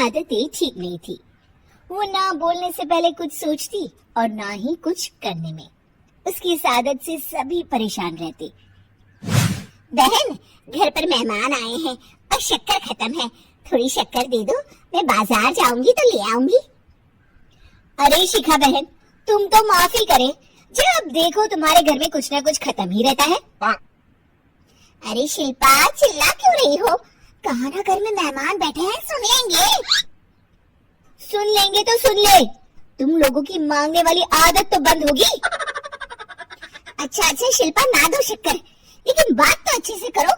आदतें ठीक नहीं थी। वो ना बोलने से पहले कुछ सोचती और ना ही कुछ करने में। उसकी इस आदत से सभी परेशान रहते। बहन, घर पर मेहमान आए हैं और शक्कर खत्म है, थोड़ी शक्कर दे दो, मैं बाजार जाऊंगी तो ले आऊंगी। अरे शिखा बहन, तुम तो माफी करे, जब देखो तुम्हारे घर में कुछ ना कुछ खत्म ही रहता है। अरे शिल्पा, चिल्ला क्यों रही हो? कहा ना घर में मेहमान बैठे हैं, सुन लेंगे। सुन लेंगे तो सुन ले, तुम लोगों की मांगने वाली आदत तो बंद होगी। अच्छा शिल्पा, ना दो शक्कर, लेकिन बात तो अच्छे से करो।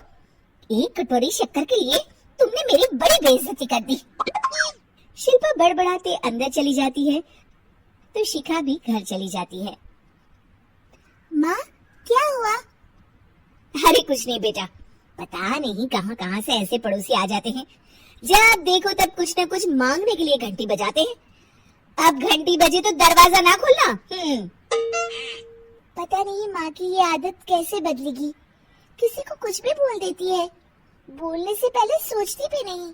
एक कटोरी शक्कर के लिए तुमने मेरी बड़ी बेइज्जती कर दी। शिल्पा बड़बड़ाते अंदर चली जाती है तो शिखा भी घर चली जाती है। माँ, क्या हुआ? अरे कुछ नहीं बेटा, पता नहीं कहां कहां से ऐसे पड़ोसी आ जाते हैं, जब देखो तब कुछ न कुछ मांगने के लिए घंटी बजाते हैं। अब घंटी बजे तो दरवाजा ना खोलना। पता नहीं माँ की ये आदत कैसे बदलेगी, किसी को कुछ भी बोल देती है, बोलने से पहले सोचती भी नहीं।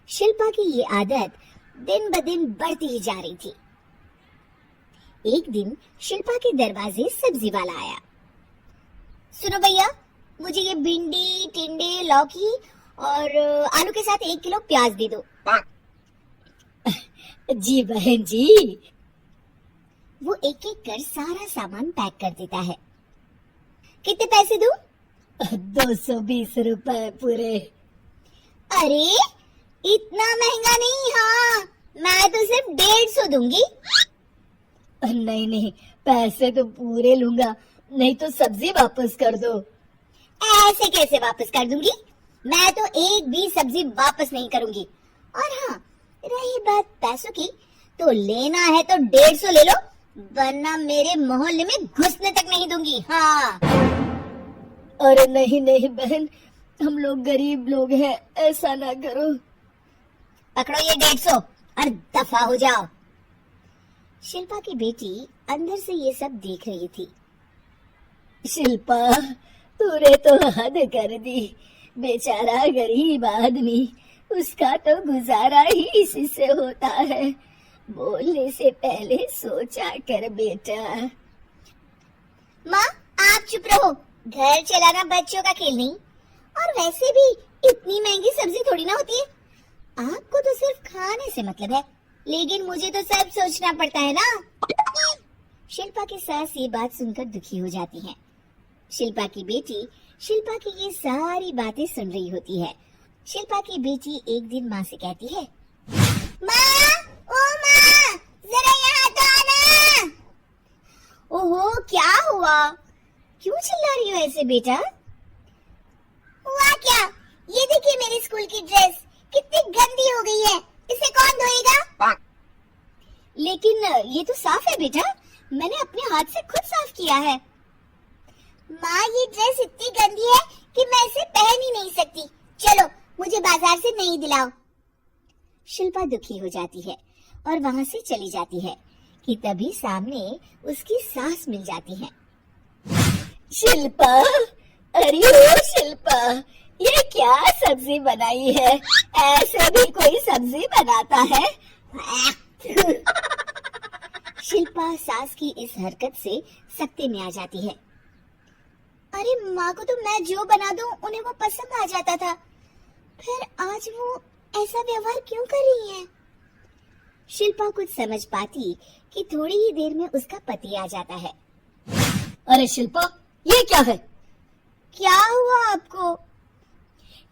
शिल्पा की ये आदत दिन ब दिन बढ़ती ही जा रही थी। एक दिन शिल्पा के दरवाजे सब्जी वाला आया। सुनो भैया, मुझे ये भिंडी, टिंडे, लौकी और आलू के साथ 1 किलो प्याज दे दो। जी बहन जी। वो एक एक कर सारा सामान पैक कर देता है। कितने पैसे दूं? 220 रुपए पूरे। अरे इतना महंगा नहीं, हाँ मैं तो सिर्फ 150 दूंगी। नहीं, पैसे तो पूरे लूंगा, नहीं तो सब्जी वापस कर दो। ऐसे कैसे वापस कर दूंगी? मैं तो एक भी सब्जी वापस नहीं करूंगी। और हाँ, रही बात पैसों की, तो लेना है तो 150 ले लो, वरना मेरे मोहल्ले में घुसने तक नहीं दूंगी। हाँ। अरे नहीं बहन, हम लोग गरीब लोग हैं, ऐसा ना करो। पकड़ो ये 150 और दफा हो जाओ। शिल्पा की बेटी अंदर से ये सब देख रही थी। शिल्पा, तूने तो हद कर दी, बेचारा गरीब आदमी, उसका तो गुजारा ही इसी से होता है। बोलने से पहले सोचा कर बेटा। माँ, आप चुप रहो, घर चलाना बच्चों का खेल नहीं, और वैसे भी इतनी महंगी सब्जी थोड़ी ना होती है। आपको तो सिर्फ खाने से मतलब है, लेकिन मुझे तो सब सोचना पड़ता है ना। शिल्पा की सास ये बात सुनकर दुखी हो जाती है। शिल्पा की बेटी शिल्पा की ये सारी बातें सुन रही होती है। शिल्पा की बेटी एक दिन माँ से कहती है, माँ, ओ माँ, जरा यहाँ तो आना। ओहो, क्या हुआ? क्यों चिल्ला रही हो ऐसे बेटा? हुआ क्या? ये देखिए मेरी स्कूल की ड्रेस कितनी गंदी हो गई है, इसे कौन धोएगा? लेकिन ये तो साफ है बेटा, मैंने अपने हाथ से खुद साफ किया है। माँ, ये ड्रेस इतनी गंदी है कि मैं इसे पहन ही नहीं सकती, चलो मुझे बाजार से नई दिलाओ। शिल्पा दुखी हो जाती है और वहाँ से चली जाती है कि तभी सामने उसकी सास मिल जाती है। शिल्पा, अरे ओ शिल्पा, ये क्या सब्जी बनाई है? ऐसे भी कोई सब्जी बनाता है? शिल्पा सास की इस हरकत से सख्ते में आ जाती है। अरे माँ को तो मैं जो बना दूं उन्हें वो पसंद आ जाता था, फिर आज वो ऐसा व्यवहार क्यों कर रही है? शिल्पा कुछ समझ पाती कि थोड़ी ही देर में उसका पति आ जाता है। अरे शिल्पा, ये क्या है? क्या हुआ आपको?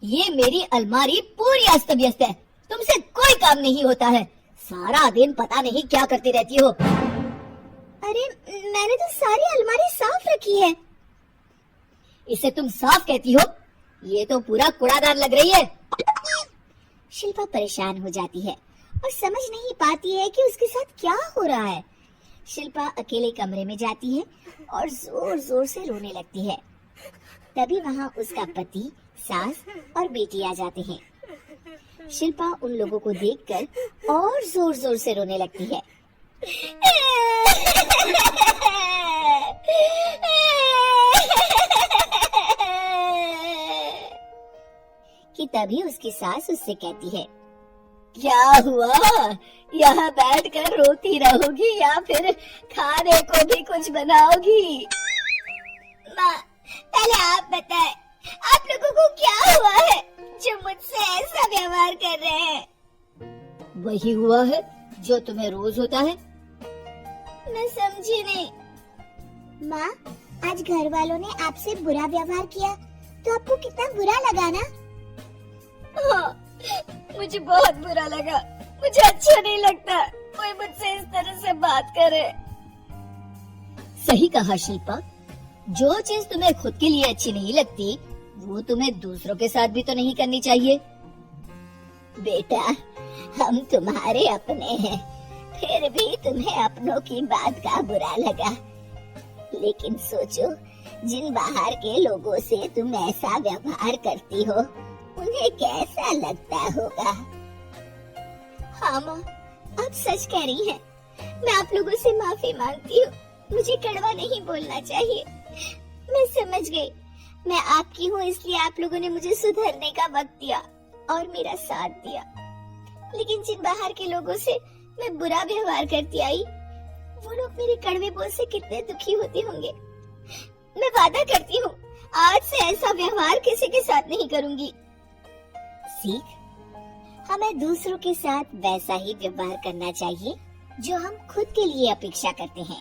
ये मेरी अलमारी पूरी अस्त व्यस्त है, तुमसे कोई काम नहीं होता है, सारा दिन पता नहीं क्या करती रहती हो। अरे मैंने तो सारी अलमारी साफ रखी है। इसे तुम साफ कहती हो? ये तो पूरा कूड़ादान लग रही है। शिल्पा परेशान हो जाती है और समझ नहीं पाती है कि उसके साथ क्या हो रहा है। शिल्पा अकेले कमरे में जाती है और जोर जोर से रोने लगती है। तभी वहाँ उसका पति, सास और बेटी आ जाते हैं। शिल्पा उन लोगों को देखकर और जोर जोर से रोने लगती है। कि तभी उसकी सास उससे कहती है, क्या हुआ? यहाँ बैठकर रोती रहोगी या फिर खाने को भी कुछ बनाओगी? माँ, पहले आप बताएं, आप लोगों को क्या हुआ है जो मुझसे ऐसा व्यवहार कर रहे हैं? वही हुआ है जो तुम्हें रोज होता है। मैं समझी नहीं। माँ, आज घर वालों ने आपसे बुरा व्यवहार किया तो आपको कितना बुरा लगा ना? हाँ, मुझे बहुत बुरा लगा। मुझे अच्छा नहीं लगता कोई मुझसे इस तरह से बात करे। सही कहा शिल्पा, जो चीज तुम्हें खुद के लिए अच्छी नहीं लगती वो तुम्हें दूसरों के साथ भी तो नहीं करनी चाहिए। बेटा, हम तुम्हारे अपने हैं, फिर भी तुम्हें अपनों की बात का बुरा लगा। लेकिन सोचो, जिन बाहर के लोगों से तुम ऐसा व्यवहार करती हो उन्हें कैसा लगता होगा। हाँ माँ, आप सच कह रही हैं। मैं आप लोगों से माफी मांगती हूँ। मुझे कड़वा नहीं बोलना चाहिए। मैं समझ गई। मैं आपकी हूँ इसलिए आप लोगों ने मुझे सुधरने का वक्त दिया और मेरा साथ दिया। लेकिन जिन बाहर के लोगों से मैं बुरा व्यवहार करती आई, वो लोग मेरे कड़वे बोल से कितने दुखी होते होंगे। मैं वादा करती हूँ, आज से ऐसा व्यवहार किसी के साथ नहीं करूंगी। सीख, हमें दूसरों के साथ वैसा ही व्यवहार करना चाहिए जो हम खुद के लिए अपेक्षा करते हैं।